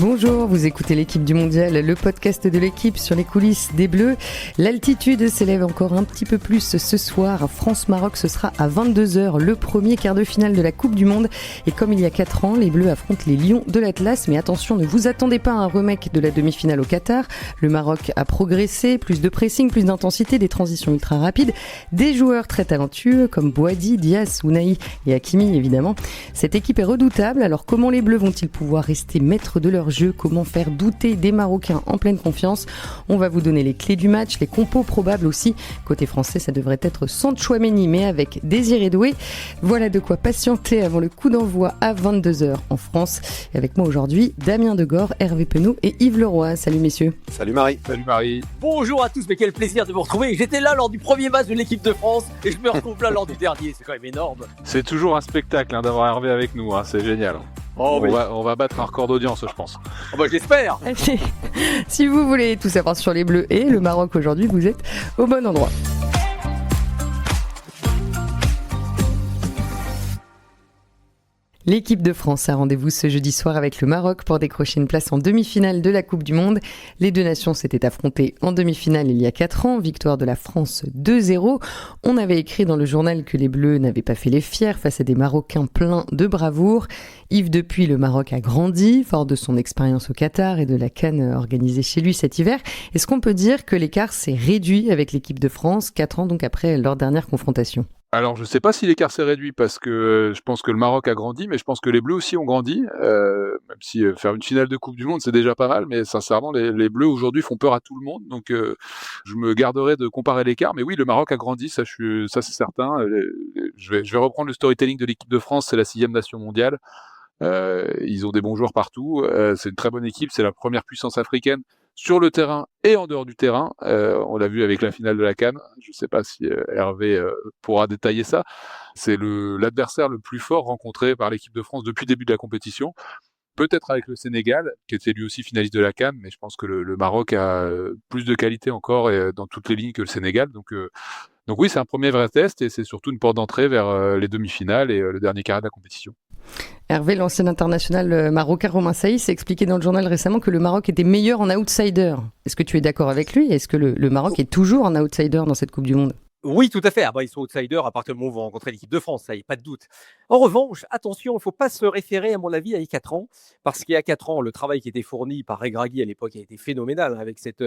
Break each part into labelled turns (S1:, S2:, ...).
S1: Bonjour, vous écoutez l'équipe du Mondial, le podcast de l'équipe sur les coulisses des Bleus. L'altitude s'élève encore un petit peu plus ce soir. France-Maroc, ce sera à 22h, le premier quart de finale de la Coupe du Monde. Et comme il y a 4 ans, les Bleus affrontent les Lions de l'Atlas. Mais attention, ne vous attendez pas à un remake de la demi-finale au Qatar. Le Maroc a progressé, plus de pressing, plus d'intensité, des transitions ultra rapides, des joueurs très talentueux comme Bouhaddi, Dias, Ounahi et Hakimi évidemment. Cette équipe est redoutable, alors comment les Bleus vont-ils pouvoir rester maîtres de leur jeu? Comment faire douter des Marocains en pleine confiance? On va vous donner les clés du match, les compos probables aussi. Côté français, ça devrait être sans Tchouaméni, mais avec Désiré Doué. Voilà de quoi patienter avant le coup d'envoi à 22h en France. Et avec moi aujourd'hui, Damien Degore, Hervé Penaud et Yves Leroy. Salut messieurs.
S2: Salut Marie.
S3: Salut Marie.
S4: Bonjour à tous, mais quel plaisir de vous retrouver. J'étais là lors du premier match de l'équipe de France et je me retrouve là lors du dernier. C'est quand même énorme.
S3: C'est toujours un spectacle d'avoir Hervé avec nous, c'est génial.
S4: Oh,
S3: on va battre un record d'audience, je pense.
S4: Oh bah j'espère.
S1: Allez, si vous voulez tout savoir sur les Bleus et le Maroc aujourd'hui, vous êtes au bon endroit. L'équipe de France a rendez-vous ce jeudi soir avec le Maroc pour décrocher une place en demi-finale de la Coupe du Monde. Les deux nations s'étaient affrontées en demi-finale il y a 4 ans, victoire de la France 2-0. On avait écrit dans le journal que les Bleus n'avaient pas fait les fiers face à des Marocains pleins de bravoure. Yves, depuis, le Maroc a grandi, fort de son expérience au Qatar et de la CAN organisée chez lui cet hiver. Est-ce qu'on peut dire que l'écart s'est réduit avec l'équipe de France, 4 ans donc après leur dernière confrontation ?
S3: Alors, je ne sais pas si l'écart s'est réduit parce que je pense que le Maroc a grandi, mais je pense que les Bleus aussi ont grandi. Même si faire une finale de Coupe du Monde, c'est déjà pas mal, mais sincèrement, les Bleus aujourd'hui font peur à tout le monde. Donc, je me garderai de comparer l'écart. Mais oui, le Maroc a grandi, ça c'est certain. Je vais reprendre le storytelling de l'équipe de France, c'est la 6e nation mondiale. Ils ont des bons joueurs partout. C'est une très bonne équipe, c'est la première puissance africaine sur le terrain et en dehors du terrain. On l'a vu avec la finale de la CAN. Je ne sais pas si Hervé pourra détailler ça. C'est l'adversaire le plus fort rencontré par l'équipe de France depuis le début de la compétition. Peut-être avec le Sénégal, qui était lui aussi finaliste de la CAN, mais je pense que le Maroc a plus de qualité encore dans toutes les lignes que le Sénégal. Donc oui, c'est un premier vrai test et c'est surtout une porte d'entrée vers les demi-finales et le dernier carré de la compétition.
S1: Hervé, l'ancien international marocain Romain Saïs s'est expliqué dans le journal récemment que le Maroc était meilleur en outsider. Est-ce que tu es d'accord avec lui? Est-ce que le Maroc est toujours un outsider dans cette Coupe du Monde?
S4: Oui, tout à fait. Ils sont outsiders à partir du moment où ils vont rencontrer l'équipe de France, ça y a pas de doute. En revanche, attention, il ne faut pas se référer, à mon avis, à il y a 4 ans, parce qu'il y a 4 ans, le travail qui était fourni par Regragui à l'époque a été phénoménal avec cette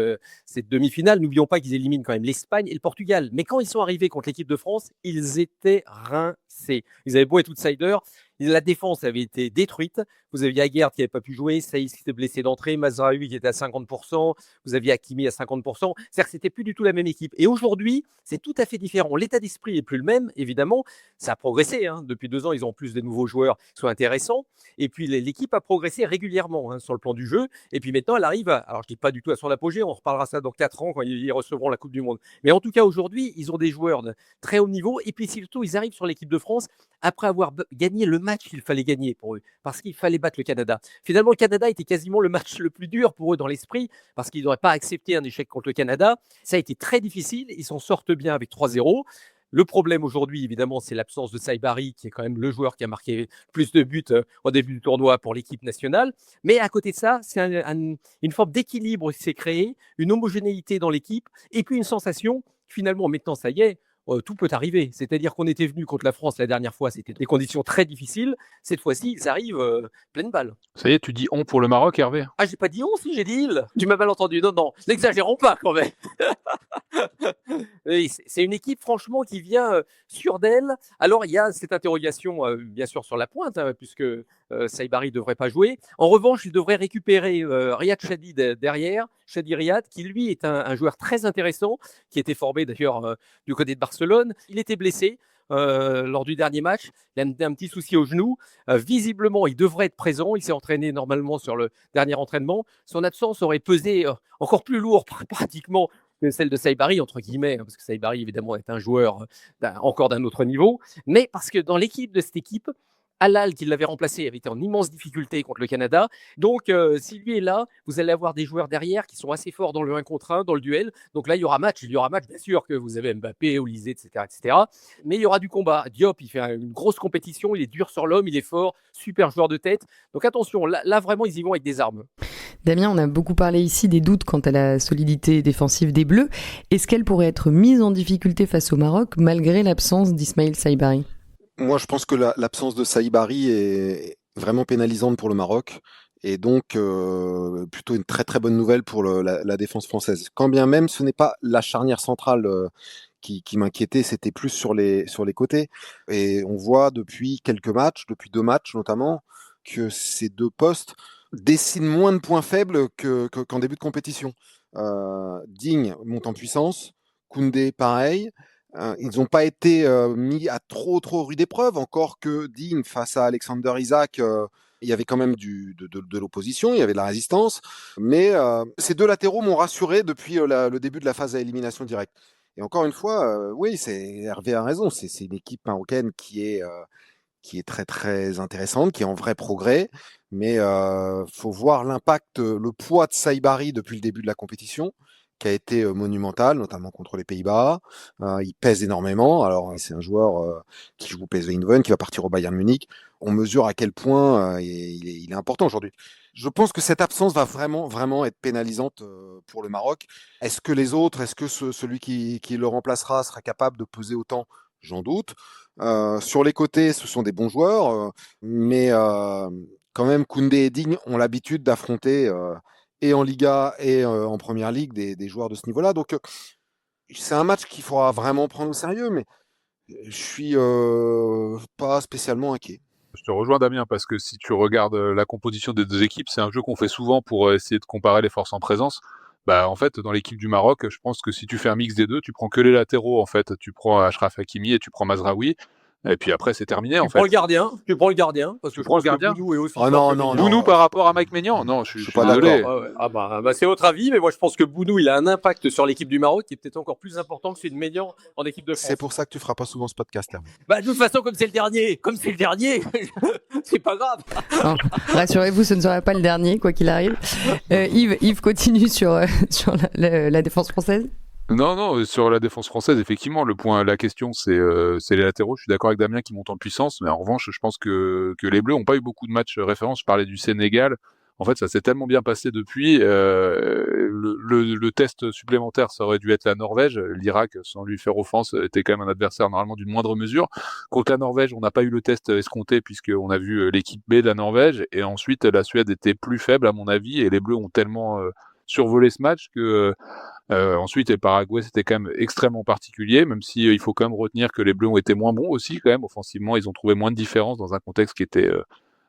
S4: demi-finale. N'oublions pas qu'ils éliminent quand même l'Espagne et le Portugal. Mais quand ils sont arrivés contre l'équipe de France, ils étaient rincés. Ils avaient beau être outsiders, la défense avait été détruite. Vous aviez Aguerd qui n'avait pas pu jouer, Saïs qui était blessé d'entrée, Mazraoui qui était à 50%, vous aviez Hakimi à 50%. C'est-à-dire que c'était plus du tout la même équipe. Et aujourd'hui, c'est tout à fait différent. L'état d'esprit est plus le même, évidemment. Ça a progressé. Depuis 2 ans, ils ont plus de nouveaux joueurs qui sont intéressants. Et puis l'équipe a progressé régulièrement sur le plan du jeu. Et puis maintenant, elle arrive, alors je ne dis pas du tout à son apogée, on reparlera ça dans 4 ans quand ils recevront la Coupe du Monde. Mais en tout cas, aujourd'hui, ils ont des joueurs de très haut niveau. Et puis surtout, ils arrivent sur l'équipe de France après avoir gagné le match qu'il fallait gagner pour eux, parce qu'il fallait battre le Canada. Finalement, le Canada était quasiment le match le plus dur pour eux dans l'esprit, parce qu'ils n'auraient pas accepté un échec contre le Canada. Ça a été très difficile, ils s'en sortent bien avec 3-0. Le problème aujourd'hui, évidemment, c'est l'absence de Saibari, qui est quand même le joueur qui a marqué plus de buts au début du tournoi pour l'équipe nationale. Mais à côté de ça, c'est une forme d'équilibre qui s'est créée, une homogénéité dans l'équipe, et puis une sensation, finalement, maintenant, ça y est, tout peut arriver. C'est-à-dire qu'on était venu contre la France la dernière fois, c'était des conditions très difficiles. Cette fois-ci, ils arrivent pleine balle.
S3: Ça y est, tu dis on pour le Maroc, Hervé?
S4: Ah, j'ai pas dit on, si j'ai dit il. Tu m'as mal entendu. Non, n'exagérons pas quand même. Oui, c'est une équipe franchement qui vient sûre d'elle. Alors il y a cette interrogation bien sûr sur la pointe, puisque Saibari ne devrait pas jouer. En revanche, il devrait récupérer Riyad Chadi derrière, Chadi Riyad, qui lui est un joueur très intéressant, qui était formé d'ailleurs du côté de Barcelone. Il était blessé lors du dernier match. Il a un petit souci au genou. Visiblement, il devrait être présent. Il s'est entraîné normalement sur le dernier entraînement. Son absence aurait pesé encore plus lourd pratiquement que celle de Saibari, entre guillemets, parce que Saibari, évidemment, est un joueur encore d'un autre niveau. Mais parce que dans l'équipe de cette équipe, Alal, qui l'avait remplacé, avait été en immense difficulté contre le Canada. Donc, si lui est là, vous allez avoir des joueurs derrière qui sont assez forts dans le 1 contre 1, dans le duel. Donc là, il y aura match. Bien sûr que vous avez Mbappé, Olysée, etc., etc. Mais il y aura du combat. Diop, il fait une grosse compétition. Il est dur sur l'homme, il est fort, super joueur de tête. Donc attention, là vraiment, ils y vont avec des armes.
S1: Damien, on a beaucoup parlé ici des doutes quant à la solidité défensive des Bleus. Est-ce qu'elle pourrait être mise en difficulté face au Maroc malgré l'absence d'Ismaïl Saïbari ?
S2: Moi, je pense que l'absence de Saïbari est vraiment pénalisante pour le Maroc et donc plutôt une très très bonne nouvelle pour la défense française. Quand bien même ce n'est pas la charnière centrale qui m'inquiétait, c'était plus sur les côtés. Et on voit depuis quelques matchs, depuis 2 matchs notamment, que ces 2 postes dessinent moins de points faibles qu'en début de compétition. Digne monte en puissance, Koundé pareil. Ils n'ont pas été mis à trop rude épreuve, encore que Digne face à Alexander Isak, il y avait quand même de l'opposition, il y avait de la résistance, mais ces 2 latéraux m'ont rassuré depuis le début de la phase à élimination directe. Et encore une fois, oui, Hervé a raison, c'est une équipe marocaine qui est très très intéressante, qui est en vrai progrès, mais faut voir l'impact, le poids de Saïbari depuis le début de la compétition, qui a été monumental, notamment contre les Pays-Bas. Il pèse énormément. Alors, c'est un joueur qui joue au PSV Eindhoven, qui va partir au Bayern Munich. On mesure à quel point il est important aujourd'hui. Je pense que cette absence va vraiment, vraiment être pénalisante pour le Maroc. Est-ce que les autres, est-ce que celui qui le remplacera sera capable de peser autant? J'en doute. Sur les côtés, ce sont des bons joueurs, mais quand même, Koundé et Digne ont l'habitude d'affronter et en Liga et en Première Ligue des joueurs de ce niveau-là. Donc, c'est un match qu'il faudra vraiment prendre au sérieux, mais je suis pas spécialement inquiet.
S3: Je te rejoins Damien parce que si tu regardes la composition des 2 équipes, c'est un jeu qu'on fait souvent pour essayer de comparer les forces en présence. Bah en fait dans l'équipe du Maroc, je pense que si tu fais un mix des 2, tu prends que les latéraux en fait, tu prends Achraf Hakimi et tu prends Mazraoui. Et puis après, c'est terminé, en fait.
S4: Tu prends le gardien, parce que je pense que Bounou est aussi fort que Maignan.
S3: Bounou par rapport à Mike Maignan. Non, je suis
S2: pas
S3: désolé.
S2: d'accord.
S4: Ah bah, c'est votre avis, mais moi je pense que Bounou, il a un impact sur l'équipe du Maroc qui est peut-être encore plus important que celui de Maignan en équipe de France.
S2: C'est pour ça que tu feras pas souvent ce podcast là.
S4: Bah, de toute façon, comme c'est le dernier, c'est pas grave.
S1: Non, rassurez-vous, ce ne sera pas le dernier, quoi qu'il arrive. Yves continue sur la défense française.
S3: Non, sur la défense française, effectivement, la question, c'est les latéraux. Je suis d'accord avec Damien qui monte en puissance, mais en revanche, je pense que les Bleus n'ont pas eu beaucoup de matchs références. Je parlais du Sénégal. En fait, ça s'est tellement bien passé depuis. Le test supplémentaire, ça aurait dû être la Norvège. L'Irak, sans lui faire offense, était quand même un adversaire normalement d'une moindre mesure. Contre la Norvège, on n'a pas eu le test escompté puisqu'on a vu l'équipe B de la Norvège. Et ensuite, la Suède était plus faible, à mon avis, et les Bleus ont tellement survolé ce match que... ensuite, le Paraguay, c'était quand même extrêmement particulier, même si il faut quand même retenir que les Bleus ont été moins bons aussi, quand même, offensivement. Ils ont trouvé moins de différence dans un contexte qui était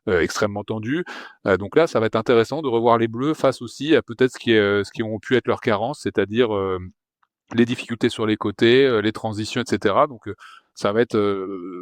S3: extrêmement tendu. Donc là, ça va être intéressant de revoir les Bleus face aussi à peut-être ce qui ont pu être leurs carences, c'est-à-dire les difficultés sur les côtés, les transitions, etc. Donc ça va être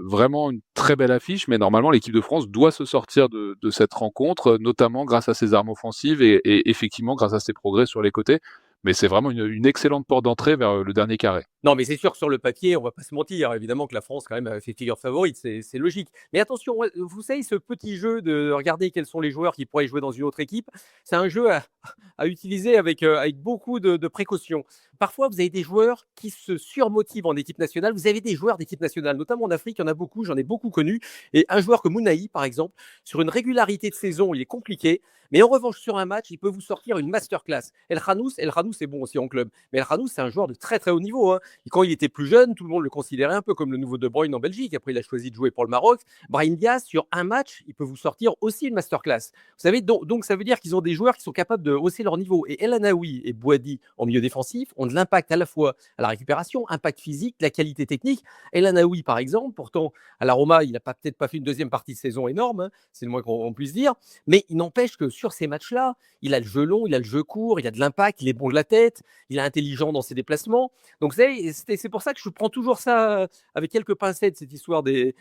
S3: vraiment une très belle affiche, mais normalement l'équipe de France doit se sortir de cette rencontre, notamment grâce à ses armes offensives et effectivement grâce à ses progrès sur les côtés. Mais c'est vraiment une excellente porte d'entrée vers le dernier carré.
S4: Non, mais c'est sûr que sur le papier, on va pas se mentir. Évidemment que la France, quand même, a fait figure favorite, c'est logique. Mais attention, vous savez, ce petit jeu de regarder quels sont les joueurs qui pourraient jouer dans une autre équipe, c'est un jeu à utiliser avec beaucoup de précautions. Parfois, vous avez des joueurs qui se surmotivent en équipe nationale. Vous avez des joueurs d'équipe nationale, notamment en Afrique, il y en a beaucoup, j'en ai beaucoup connus. Et un joueur comme Ounahi, par exemple, sur une régularité de saison, il est compliqué. Mais en revanche, sur un match, il peut vous sortir une masterclass. El Khanous, c'est bon aussi en club. Mais El Khanous, c'est un joueur de très très haut niveau. Et quand il était plus jeune, tout le monde le considérait un peu comme le nouveau De Bruyne en Belgique. Après, il a choisi de jouer pour le Maroc. Brahim Diaz, sur un match, il peut vous sortir aussi une masterclass. Vous savez, donc ça veut dire qu'ils ont des joueurs qui sont capables de hausser leur niveau. Et El Anaoui et Bouhaddi en milieu défensif ont de l'impact à la fois à la récupération, impact physique, la qualité technique. El Anaoui, par exemple, pourtant, à la Roma, il n'a peut-être pas fait une deuxième partie de saison énorme, c'est le moins qu'on puisse dire. Mais il n'empêche que sur ces matchs-là, il a le jeu long, il a le jeu court, il a de l'impact, il est bon de la tête, il est intelligent dans ses déplacements. Donc c'est pour ça que je prends toujours ça avec quelques pincettes, cette histoire des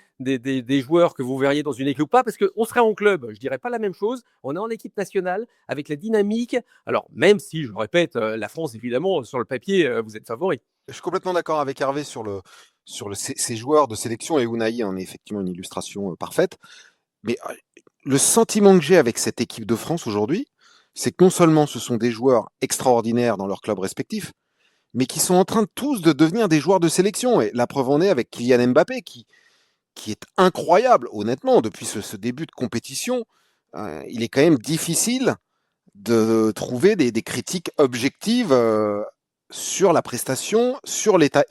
S4: joueurs que vous verriez dans une équipe ou pas, parce qu'on serait en club, je dirais pas la même chose. On est en équipe nationale avec la dynamique. Alors même si, je le répète, la France évidemment sur le papier, vous êtes favori.
S2: Je suis complètement d'accord avec Hervé sur ces joueurs de sélection, et Ounahi en est effectivement une illustration parfaite. Mais le sentiment que j'ai avec cette équipe de France aujourd'hui, c'est que non seulement ce sont des joueurs extraordinaires dans leurs clubs respectifs, mais qui sont en train tous de devenir des joueurs de sélection. Et la preuve en est avec Kylian Mbappé, qui est incroyable, honnêtement, depuis ce début de compétition. Il est quand même difficile de trouver des critiques objectives sur la prestation, sur l'état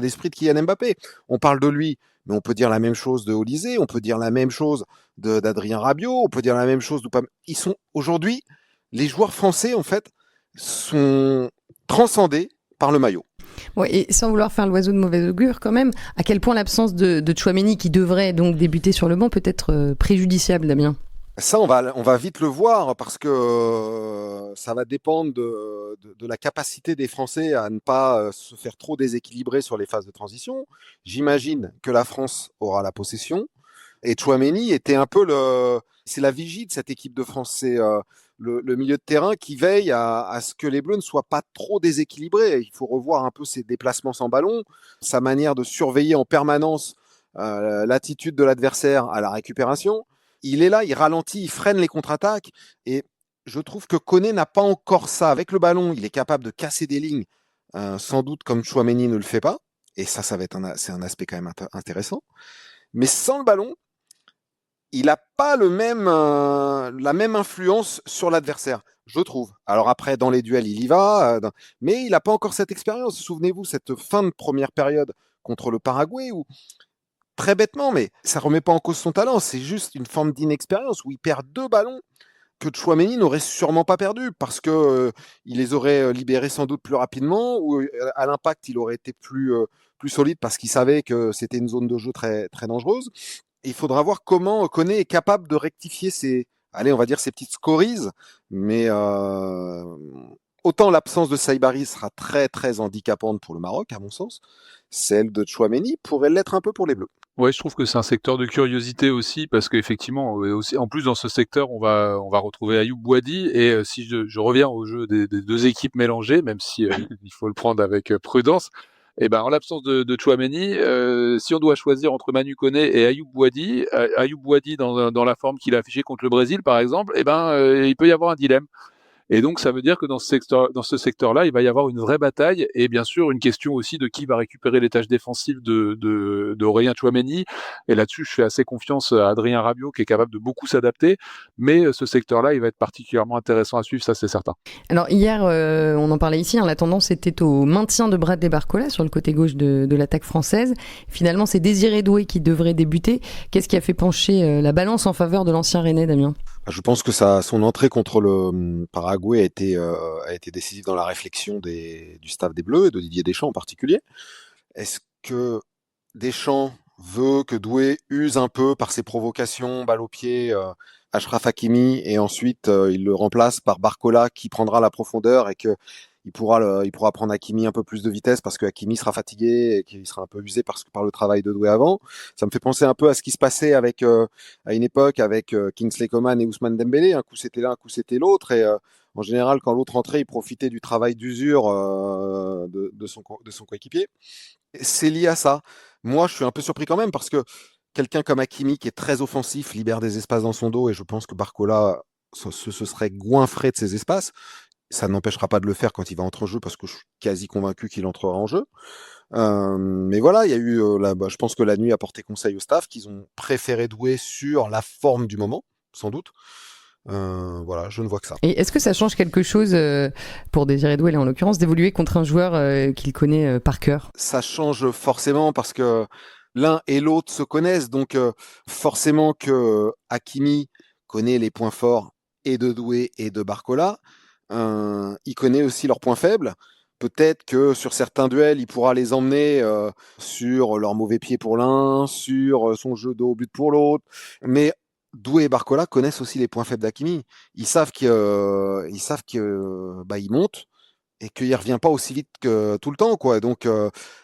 S2: d'esprit de Kylian Mbappé. On parle de lui, mais on peut dire la même chose de Olysée, on peut dire la même chose d'Adrien Rabiot, on peut dire la même chose Ils sont aujourd'hui, les joueurs français en fait sont transcendés par le maillot.
S1: Ouais, et sans vouloir faire l'oiseau de mauvais augure quand même, à quel point l'absence de Tchouaméni, qui devrait donc débuter sur le banc, peut être préjudiciable, Damien?
S2: Ça, on va vite le voir parce que ça va dépendre de la capacité des Français à ne pas se faire trop déséquilibrer sur les phases de transition. J'imagine que la France aura la possession et Tchouaméni était un peu c'est la vigie de cette équipe de France. C'est le milieu de terrain qui veille à ce que les Bleus ne soient pas trop déséquilibrés. Il faut revoir un peu ses déplacements sans ballon, sa manière de surveiller en permanence l'attitude de l'adversaire à la récupération. Il est là, il ralentit, il freine les contre-attaques. Et je trouve que Koné n'a pas encore ça. Avec le ballon, il est capable de casser des lignes, sans doute comme Tchouaméni ne le fait pas. Et ça va être c'est un aspect quand même intéressant. Mais sans le ballon, il n'a pas la même influence sur l'adversaire, je trouve. Alors après, dans les duels, il y va, mais il n'a pas encore cette expérience. Souvenez-vous, cette fin de première période contre le Paraguay où très bêtement, mais ça remet pas en cause son talent, c'est juste une forme d'inexpérience où il perd 2 ballons que Tchouaméni n'aurait sûrement pas perdu parce que il les aurait libérés sans doute plus rapidement ou à l'impact il aurait été plus solide parce qu'il savait que c'était une zone de jeu très, très dangereuse. Et il faudra voir comment Koné est capable de rectifier on va dire ses petites scories, mais autant l'absence de Saibari sera très très handicapante pour le Maroc à mon sens, celle de Tchouaméni pourrait l'être un peu pour les Bleus.
S3: Ouais, je trouve que c'est un secteur de curiosité aussi parce qu'effectivement, aussi, en plus dans ce secteur, on va retrouver Ayoub Boadi et si je reviens au jeu des deux équipes mélangées, même si il faut le prendre avec prudence, et ben en l'absence de Tchouaméni, si on doit choisir entre Manu Koné et Ayoub Boadi dans la forme qu'il a affichée contre le Brésil par exemple, et ben il peut y avoir un dilemme. Et donc, ça veut dire que dans ce secteur-là, il va y avoir une vraie bataille et bien sûr une question aussi de qui va récupérer les tâches défensives d'Aurélien Tchouaméni. Et là-dessus, je fais assez confiance à Adrien Rabiot qui est capable de beaucoup s'adapter. Mais ce secteur-là, il va être particulièrement intéressant à suivre, ça c'est certain.
S1: Alors hier, on en parlait ici, la tendance était au maintien de Bradley Barcola sur le côté gauche de l'attaque française. Finalement, c'est Désiré Doué qui devrait débuter. Qu'est-ce qui a fait pencher la balance en faveur de l'ancien Rennais, Damien?
S2: Je pense que son entrée contre le Paraguay a été décisive dans la réflexion du staff des Bleus et de Didier Deschamps en particulier. Est-ce que Deschamps veut que Doué use un peu par ses provocations, balle au pied, Achraf Hakimi, et ensuite il le remplace par Barcola qui prendra la profondeur et que il pourra prendre Hakimi un peu plus de vitesse parce que Hakimi sera fatigué et qu'il sera un peu usé par le travail de Doué avant. Ça me fait penser un peu à ce qui se passait à une époque avec Kingsley Coman et Ousmane Dembélé. Un coup c'était l'un, un coup c'était l'autre. Et en général, quand l'autre entrait, il profitait du travail d'usure de son coéquipier. C'est lié à ça. Moi, je suis un peu surpris quand même parce que quelqu'un comme Hakimi, qui est très offensif, libère des espaces dans son dos et je pense que Barcola se serait goinfré de ces espaces. Ça n'empêchera pas de le faire quand il va entrer en jeu parce que je suis quasi convaincu qu'il entrera en jeu. Mais voilà, il y a eu, je pense que la nuit a porté conseil au staff qu'ils ont préféré Doué sur la forme du moment, sans doute. Voilà, je ne vois que ça.
S1: Et est-ce que ça change quelque chose pour Désiré Doué, en l'occurrence, d'évoluer contre un joueur qu'il connaît par cœur?
S2: Ça change forcément parce que l'un et l'autre se connaissent, donc forcément que Hakimi connaît les points forts et de Doué et de Barcola. Il connaît aussi leurs points faibles. Peut-être que sur certains duels, il pourra les emmener sur leur mauvais pied pour l'un, sur son jeu de haut but pour l'autre. Mais Doué et Barcola connaissent aussi les points faibles d'Hakimi. Ils savent qu'il monte et qu'il ne revient pas aussi vite que tout le temps, quoi. Donc,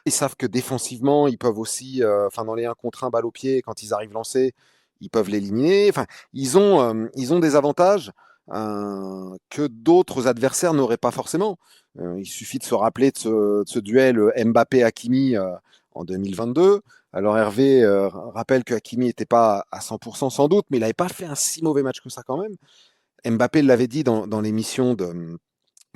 S2: ils savent que défensivement, ils peuvent aussi, dans les 1 contre 1 balle au pied, quand ils arrivent lancés, ils peuvent l'éliminer. Enfin, ils ont des avantages que d'autres adversaires n'auraient pas forcément. Il suffit de se rappeler de ce duel Mbappé-Hakimi en 2022. Alors Hervé rappelle que Hakimi n'était pas à 100% sans doute, mais il n'avait pas fait un si mauvais match que ça quand même. Mbappé l'avait dit dans l'émission de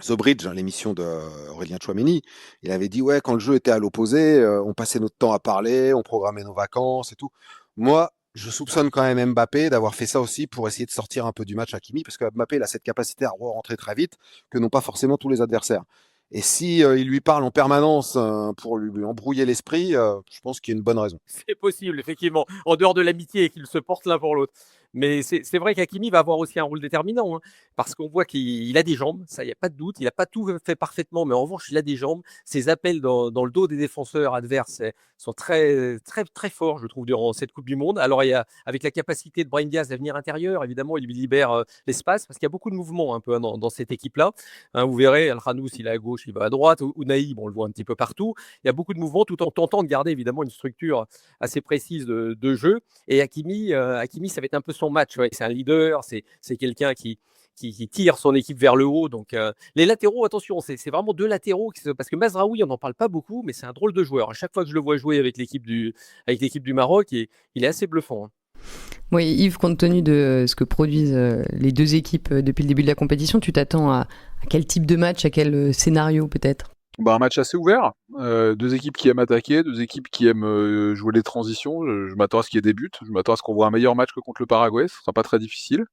S2: The Bridge, hein, l'émission d'Aurélien Tchouameni. Il avait dit, ouais, quand le jeu était à l'opposé, on passait notre temps à parler, on programmait nos vacances et tout. Moi, je soupçonne quand même Mbappé d'avoir fait ça aussi pour essayer de sortir un peu du match Hakimi, parce que Mbappé il a cette capacité à rentrer très vite que n'ont pas forcément tous les adversaires. Et si il lui parle en permanence pour lui embrouiller l'esprit, je pense qu'il y a une bonne raison.
S4: C'est possible, effectivement, en dehors de l'amitié et qu'ils se portent l'un pour l'autre. Mais c'est vrai qu'Hakimi va avoir aussi un rôle déterminant, hein, parce qu'on voit qu'il a des jambes, ça, il n'y a pas de doute. Il n'a pas tout fait parfaitement, mais en revanche, il a des jambes. Ses appels dans le dos des défenseurs adverses sont très, très, très forts, je trouve, durant cette Coupe du Monde. Alors, il y a, avec la capacité de Brahim Diaz à venir intérieur, évidemment, il lui libère l'espace, parce qu'il y a beaucoup de mouvements un peu dans cette équipe-là. Hein, vous verrez, Al-Khanous, il est à gauche, il va à droite. Ounaïb, on le voit un petit peu partout. Il y a beaucoup de mouvements, tout en tentant de garder, évidemment, une structure assez précise de jeu. Et Hakimi, ça va être un peu son match. Ouais. C'est un leader, c'est quelqu'un qui tire son équipe vers le haut. Donc, les latéraux, attention, c'est vraiment deux latéraux. Parce que Mazraoui, on n'en parle pas beaucoup, mais c'est un drôle de joueur. À chaque fois que je le vois jouer avec l'équipe du Maroc, il est assez bluffant. Hein.
S1: Oui, Yves, compte tenu de ce que produisent les deux équipes depuis le début de la compétition, tu t'attends à quel type de match, à quel scénario peut-être ?
S3: Un match assez ouvert, deux équipes qui aiment attaquer, deux équipes qui aiment jouer les transitions. Je m'attends à ce qu'il y ait des buts, je m'attends à ce qu'on voit un meilleur match que contre le Paraguay, ce sera pas très difficile.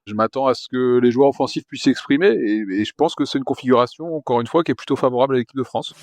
S3: Je m'attends à ce que les joueurs offensifs puissent s'exprimer et je pense que c'est une configuration, encore une fois, qui est plutôt favorable à l'équipe de France.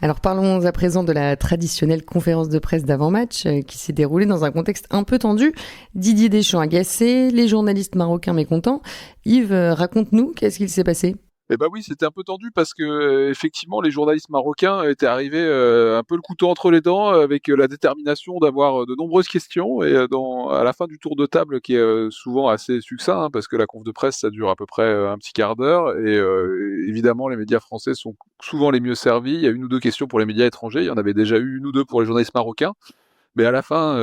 S1: Alors parlons à présent de la traditionnelle conférence de presse d'avant-match qui s'est déroulée dans un contexte un peu tendu. Didier Deschamps agacé, les journalistes marocains mécontents. Yves, raconte-nous, qu'est-ce qu'il s'est passé ?
S3: Eh ben oui, c'était un peu tendu parce que effectivement, les journalistes marocains étaient arrivés un peu le couteau entre les dents, avec la détermination d'avoir de nombreuses questions. Et à la fin du tour de table, qui est souvent assez succinct, hein, parce que la conf de presse ça dure à peu près un petit quart d'heure, et évidemment les médias français sont souvent les mieux servis. Il y a une ou deux questions pour les médias étrangers, il y en avait déjà eu une ou deux pour les journalistes marocains. Mais à la fin,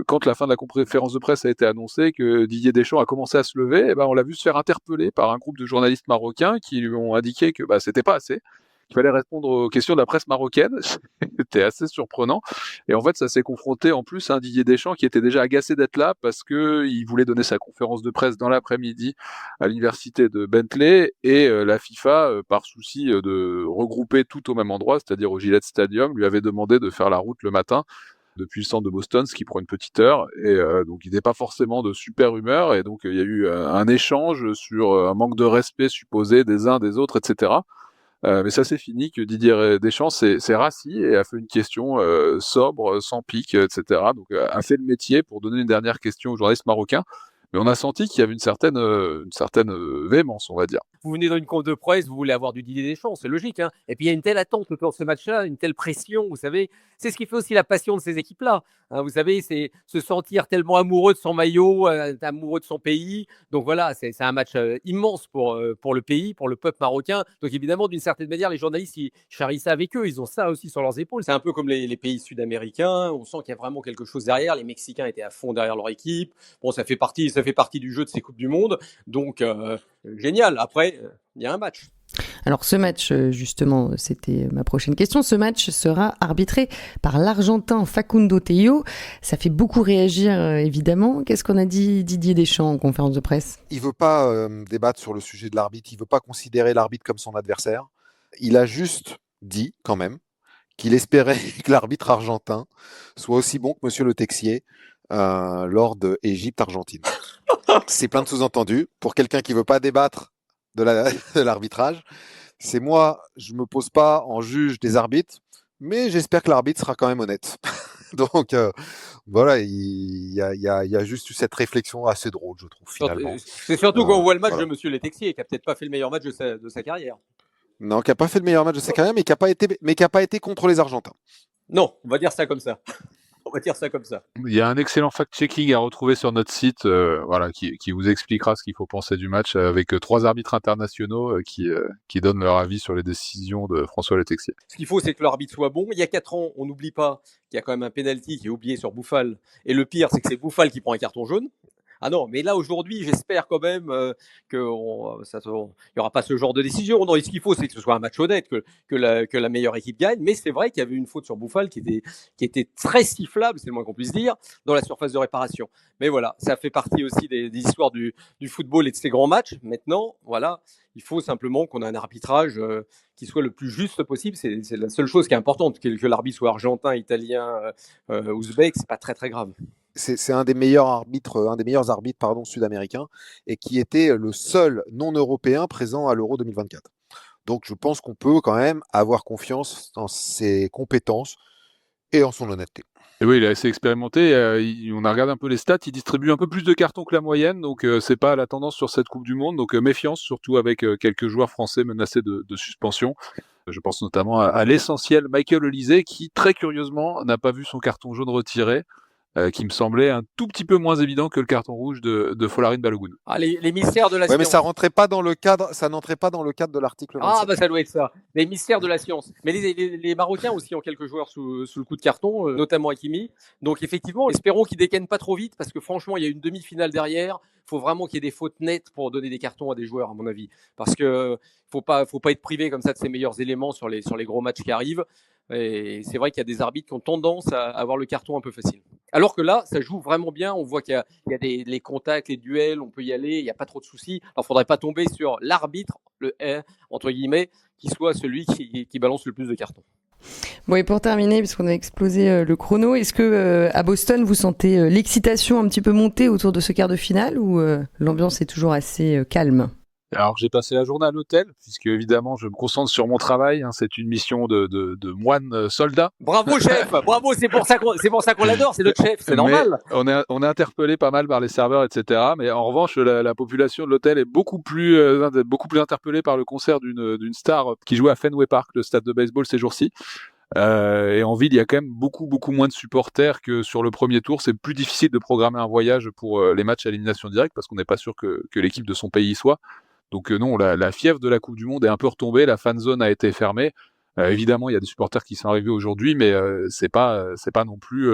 S3: quand la fin de la conférence de presse a été annoncée, que Didier Deschamps a commencé à se lever, on l'a vu se faire interpeller par un groupe de journalistes marocains qui lui ont indiqué que c'était pas assez, qu'il fallait répondre aux questions de la presse marocaine. C'était assez surprenant. Et en fait, ça s'est confronté en plus à un Didier Deschamps qui était déjà agacé d'être là parce qu'il voulait donner sa conférence de presse dans l'après-midi à l'université de Bentley, et la FIFA, par souci de regrouper tout au même endroit, c'est-à-dire au Gillette Stadium, lui avait demandé de faire la route le matin depuis le centre de Boston, ce qui prend une petite heure, et donc il n'est pas forcément de super humeur, et donc il y a eu un échange sur un manque de respect supposé des uns des autres, etc. Mais ça c'est fini, que Didier Deschamps s'est rassis et a fait une question sobre, sans pique, etc. Donc a fait le métier pour donner une dernière question aux journalistes marocains, mais on a senti qu'il y avait une certaine véhémence, on va dire.
S4: Vous venez dans une conf de presse, vous voulez avoir du Didier Deschamps, c'est logique. Hein. Et puis il y a une telle attente autour de ce match-là, une telle pression, vous savez. C'est ce qui fait aussi la passion de ces équipes-là. Hein, vous savez, c'est se sentir tellement amoureux de son maillot, amoureux de son pays. Donc voilà, c'est un match immense pour le pays, pour le peuple marocain. Donc évidemment, d'une certaine manière, les journalistes, ils charrient ça avec eux. Ils ont ça aussi sur leurs épaules. C'est un peu comme les pays sud-américains. On sent qu'il y a vraiment quelque chose derrière. Les Mexicains étaient à fond derrière leur équipe. Bon, ça fait partie du jeu de ces Coupes du Monde. Donc, génial. Après, il y a un match.
S1: Alors ce match, justement, c'était ma prochaine question. Ce match sera arbitré par l'Argentin Facundo Tello. Ça fait beaucoup réagir, évidemment. Qu'est-ce qu'on a dit Didier Deschamps en conférence de presse ?
S2: Il ne veut pas débattre sur le sujet de l'arbitre. Il ne veut pas considérer l'arbitre comme son adversaire. Il a juste dit, quand même, qu'il espérait que l'arbitre argentin soit aussi bon que Monsieur Le Texier lors de Égypte-Argentine. C'est plein de sous-entendus. Pour quelqu'un qui ne veut pas débattre de l'arbitrage, c'est moi, je ne me pose pas en juge des arbitres, mais j'espère que l'arbitre sera quand même honnête. Donc voilà, il y a juste eu cette réflexion assez drôle, je trouve, finalement.
S4: C'est surtout quand on voit le match de Monsieur Le Texier, qui n'a peut-être pas fait le meilleur match de sa carrière.
S2: Non, qui n'a pas fait le meilleur match de sa carrière, mais qui n'a pas été contre les Argentins.
S4: Non, on va dire ça comme ça. On va dire ça comme ça.
S3: Il y a un excellent fact-checking à retrouver sur notre site, qui vous expliquera ce qu'il faut penser du match, avec 3 arbitres internationaux qui donnent leur avis sur les décisions de François Le Texier.
S4: Ce qu'il faut, c'est que l'arbitre soit bon. Il y a 4 ans, on n'oublie pas qu'il y a quand même un penalty qui est oublié sur Bouffal. Et le pire, c'est que c'est Bouffal qui prend un carton jaune. Ah non, mais là aujourd'hui, j'espère quand même qu'il n'y aura pas ce genre de décision. Non, ce qu'il faut, c'est que ce soit un match honnête, que la meilleure équipe gagne. Mais c'est vrai qu'il y avait une faute sur Bouffal qui était très sifflable, c'est le moins qu'on puisse dire, dans la surface de réparation. Mais voilà, ça fait partie aussi des histoires du football et de ces grands matchs. Maintenant, voilà, il faut simplement qu'on ait un arbitrage qui soit le plus juste possible. C'est la seule chose qui est importante. Que l'arbitre soit argentin, italien, ouzbek, c'est pas très très grave.
S2: C'est un des meilleurs arbitres, sud-américains, et qui était le seul non-européen présent à l'Euro 2024. Donc je pense qu'on peut quand même avoir confiance dans ses compétences et en son honnêteté.
S3: Et oui, il est assez expérimenté. On a regardé un peu les stats. Il distribue un peu plus de cartons que la moyenne, donc c'est pas la tendance sur cette Coupe du Monde. Donc méfiance, surtout avec quelques joueurs français menacés de suspension. Je pense notamment à l'essentiel Michael Olise, qui très curieusement n'a pas vu son carton jaune retiré, qui me semblait un tout petit peu moins évident que le carton rouge de Folarin Balogun.
S4: Ah, les mystères de la science.
S2: Mais ça n'entrait pas dans le cadre de l'article 27.
S4: Ah, bah ça doit être ça. Les mystères de la science. Mais les Marocains aussi ont quelques joueurs sous le coup de carton, notamment Hakimi. Donc effectivement, espérons qu'ils dégainent pas trop vite, parce que franchement, il y a une demi-finale derrière. Il faut vraiment qu'il y ait des fautes nettes pour donner des cartons à des joueurs, à mon avis. Parce que faut pas être privé comme ça de ses meilleurs éléments sur les gros matchs qui arrivent. Et c'est vrai qu'il y a des arbitres qui ont tendance à avoir le carton un peu facile. Alors que là, ça joue vraiment bien. On voit qu'il y a les contacts, les duels, on peut y aller, il n'y a pas trop de soucis. Alors, il ne faudrait pas tomber sur l'arbitre, le R, entre guillemets, qui soit celui qui balance le plus de cartons.
S1: Bon, et pour terminer, puisqu'on a explosé le chrono, est-ce que à Boston, vous sentez l'excitation un petit peu monter autour de ce quart de finale, ou l'ambiance est toujours assez calme ?
S3: Alors j'ai passé la journée à l'hôtel, puisque évidemment je me concentre sur mon travail, hein, c'est une mission de moine soldat.
S4: Bravo chef, bravo, c'est pour ça qu'on l'adore, c'est notre chef, c'est normal.
S3: On est interpellé pas mal par les serveurs, etc. Mais en revanche, la population de l'hôtel est beaucoup plus interpellée par le concert d'une star qui jouait à Fenway Park, le stade de baseball ces jours-ci. Et en ville, il y a quand même beaucoup moins de supporters que sur le premier tour. C'est plus difficile de programmer un voyage pour les matchs à élimination directe, parce qu'on n'est pas sûr que l'équipe de son pays y soit. Donc non, la fièvre de la Coupe du Monde est un peu retombée, la fan zone a été fermée. Évidemment, il y a des supporters qui sont arrivés aujourd'hui, mais c'est pas non plus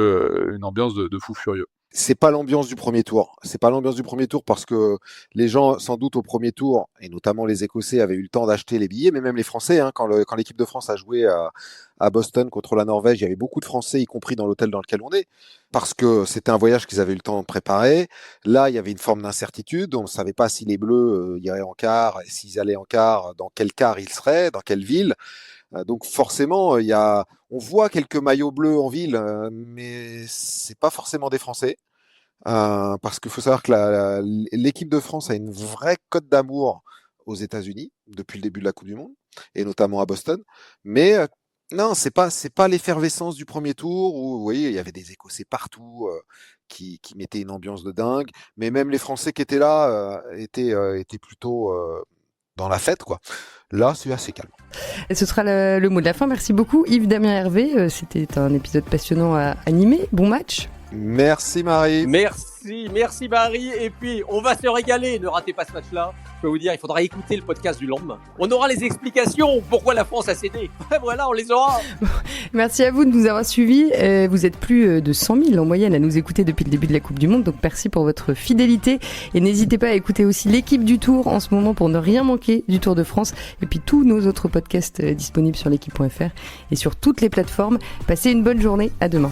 S3: une ambiance de fou furieux.
S2: C'est pas l'ambiance du premier tour. C'est pas l'ambiance du premier tour parce que les gens, sans doute au premier tour, et notamment les Écossais, avaient eu le temps d'acheter les billets, mais même les Français, hein, quand l'équipe de France a joué à Boston contre la Norvège, il y avait beaucoup de Français, y compris dans l'hôtel dans lequel on est, parce que c'était un voyage qu'ils avaient eu le temps de préparer. Là, il y avait une forme d'incertitude. On ne savait pas si les Bleus iraient en quart, s'ils allaient en quart, dans quel quart ils seraient, dans quelle ville. Donc forcément, on voit quelques maillots bleus en ville, mais c'est pas forcément des Français. Parce qu'il faut savoir que l'équipe de France a une vraie cote d'amour aux États-Unis depuis le début de la Coupe du Monde, et notamment à Boston. Mais non, c'est pas l'effervescence du premier tour où, vous voyez, il y avait des Écossais partout qui mettaient une ambiance de dingue. Mais même les Français qui étaient là étaient plutôt dans la fête, quoi. Là, c'est assez calme.
S1: Et ce sera le mot de la fin. Merci beaucoup, Yves Damien Hervé. C'était un épisode passionnant à animer. Bon match.
S2: Merci Marie.
S4: Merci Marie. Et puis, on va se régaler. Ne ratez pas ce match-là. Je peux vous dire, il faudra écouter le podcast du lendemain. On aura les explications pourquoi la France a cédé. Voilà, on les aura.
S1: Merci à vous de nous avoir suivis. Vous êtes plus de 100 000 en moyenne à nous écouter depuis le début de la Coupe du Monde. Donc merci pour votre fidélité. Et n'hésitez pas à écouter aussi l'équipe du Tour en ce moment pour ne rien manquer du Tour de France. Et puis tous nos autres podcasts disponibles sur l'équipe.fr et sur toutes les plateformes. Passez une bonne journée. À demain.